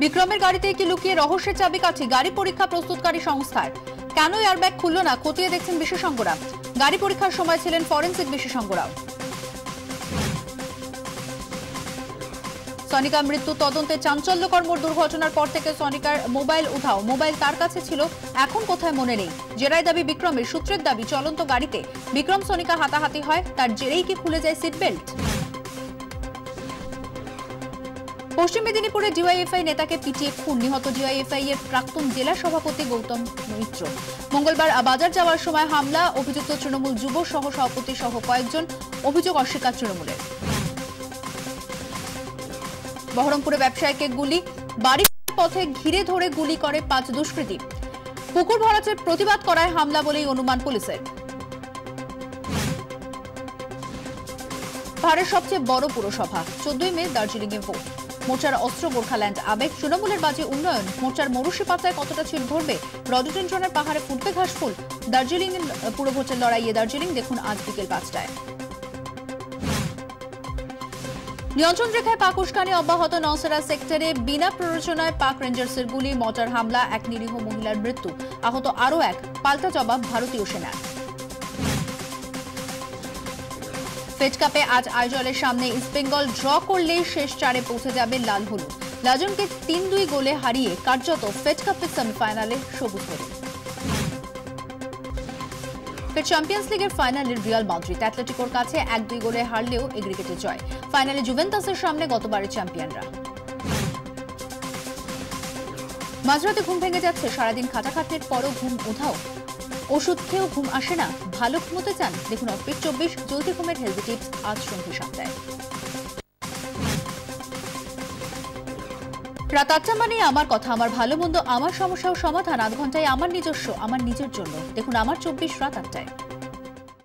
বিক্রমের গাড়িতে একটি লুকিয়ে রহস্যের চাবিকাঠি গাড়ি পরীক্ষা প্রস্তুতকারী সংস্থার। কেন এয়ারব্যাগ খুলল না খতিয়ে দেখছেন বিশেষজ্ঞরা। গাড়ি পরীক্ষার সময় ছিলেন ফরেনসিক বিশেষজ্ঞরাও। সনিকা মৃত্যু তদন্তে চাঞ্চল্যকর মোড়। দুর্ঘটনার পর থেকে সনিকার মোবাইল উধাও। মোবাইল তার কাছে ছিল, এখন কোথায় মনে নেই। জেরাই দাবি বিক্রমের। সূত্রের দাবি চলন্ত গাড়িতে বিক্রম সনিকা হাতাহাতি হয়, তার জেরেই কি খুলে যায় সিট বেল্ট। পশ্চিম মেদিনীপুরে ডিওয়াইএফআই নেতাকে পিটিয়ে খুন। নিহত ডিওয়াইএফআই এর প্রাক্তন জেলা সভাপতি গৌতম মিত্র। মঙ্গলবার বাজার যাওয়ার সময় হামলা। অভিযুক্ত তৃণমূল যুব সহ সভাপতি সহ কয়েকজন। অভিযোগ অস্বীকার তৃণমূলের। বহরমপুরে ব্যবসায়ীকে গুলি। বাড়ির পথে ঘিরে ধরে গুলি করে 5 দুষ্কৃতী। পুকুর ভরাটের প্রতিবাদ করায় হামলা বলেই অনুমান পুলিশের। পাহাড়ের সবচেয়ে বড় পুরসভা। 14 মে দার্জিলিংয়ে ভোট। মোর্চার অস্ত্র গোর্খাল্যান্ড আবেগ। তৃণমূলের বাজে উন্নয়ন। মোর্চার মরুষি পাতায় কতটা ছিট ধরবে। রডোডেন্ড্রনের পাহাড়ে ফুটবে ঘাসফুল। দার্জিলিং পুরভোটের লড়াইয়ে দার্জিলিং দেখুন আজ বিকেল 5টায়। নিয়ন্ত্রণ রেখায় পাক উস্কানি অব্যাহত। নওসেরা সেক্টরে বিনা প্ররোচনায় পাক রেঞ্জার্সের গুলি, মর্টার হামলা, এক নিরীহ মহিলার মৃত্যু। আহত আরও এক। পাল্টা জবাব ভারতীয় সেনার। ফেড কাপে আজ আইজলের সামনে ইস্টবেঙ্গল ড্র করলেই শেষ 4-এ পৌঁছে যাবে লাল হলুদ। লাজনকে 3-2 গোলে হারিয়ে কার্যত ফেড কাপের সেমিফাইনালে সবুজ হলুদ। চ্যাম্পিয়ন্স লিগের ফাইনালে রিয়াল মাদ্রিদ অ্যাটলেটিকোর কাছে 1-2 গোলে হারলেও এগ্রিগেটে জয়। ফাইনালে জুভেন্টাসের সামনে গতবারের চ্যাম্পিয়নরা। মাঝরাতে ঘুম ভেঙে যাচ্ছে। সারাদিন খাটাখাটনির পরও ঘুম উধাও। ওষুধ খেয়েও ঘুম আসে না। ভালো ঘুমোতে চান? দেখুন অফিস 24 জলদি ঘুমের হেলদি টিপস আজ সন্ধ্যে 7টায়। রাত 8টা মানে আমার কথা, আমার ভালো মন্দ, আমার সমস্যা ও সমাধান। আধ ঘন্টায় আমার নিজস্ব, আমার নিজের জন্য। দেখুন আমার 24 রাত 8টায়।